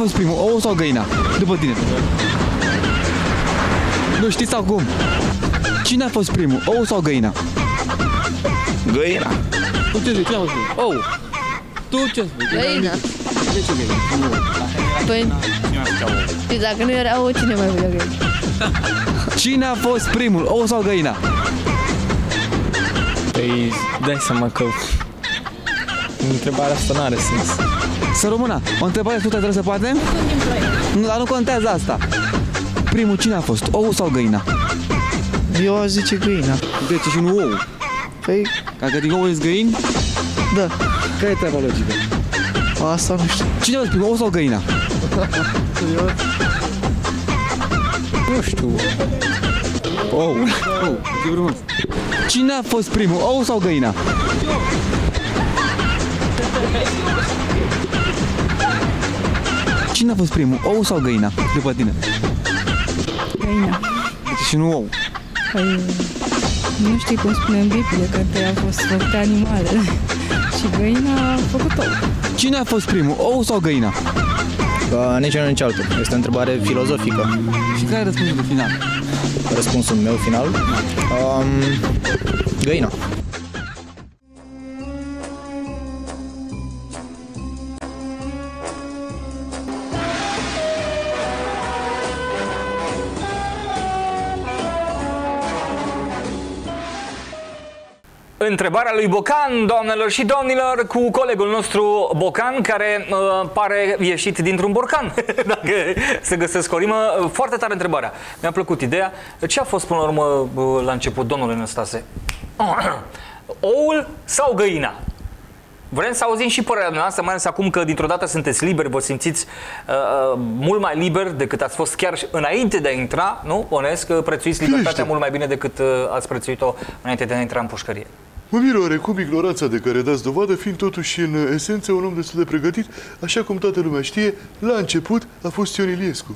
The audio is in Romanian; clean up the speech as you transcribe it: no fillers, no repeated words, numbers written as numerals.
fost primul, ou sau găina? După tine. Nu știți acum. Cine a fost primul, ou sau găina? Găina. Tu ce zici? Cine a fost primul? Ou. Tu ce spui? Găina. De ce găina? Păi dacă nu era ou, cine mai voia găina? Cine a fost primul, ou sau găina? Păi, dai seama că întrebarea asta n-are sens. Să rămână. O întrebare scurtă trebuie să poate? Nu, dar nu contează asta. Primul cine a fost, ou sau găina? Eu aș zice găina. De ce și nu ou? Păi, Dacă din ou ești găini? da. Care e treaba logică? Asta nu știu. Cine a fost primul, ou sau găina? Nu știu. Ou. Ou, ce frumos. Cine a fost primul, ou sau găina? Cine a fost primul, ou sau găina? După tine. Găina. De ce și nu ou? Păi, nu știi cum spune în Biblie, că întâi a fost făcute animalele și găina a făcut ou. Cine a fost primul, ou sau găina? Nici unul, nici altul. Este o întrebare filozofică. Și care e răspunsul de final? Răspunsul meu final? Găina. Întrebarea lui Bocan, doamnelor și domnilor, cu colegul nostru Bocan, care pare ieșit dintr-un borcan, dacă se găsesc o rimă. Foarte tare întrebarea. Mi-a plăcut ideea. Ce a fost până la urmă la început, domnule Năstase? Oul sau găina? Vrem să auzim și părerea noastră, mai ales acum că dintr-o dată sunteți liberi, vă simțiți mult mai liberi decât ați fost chiar înainte de a intra, nu? Onesc că prețuiți libertatea mult mai bine decât ați prețuit-o înainte de a intra în pușcărie. Mă miră oarecum ignoranța de care dați dovadă, fiind totuși în esență un om destul de pregătit, așa cum toată lumea știe, la început a fost Ion Iliescu.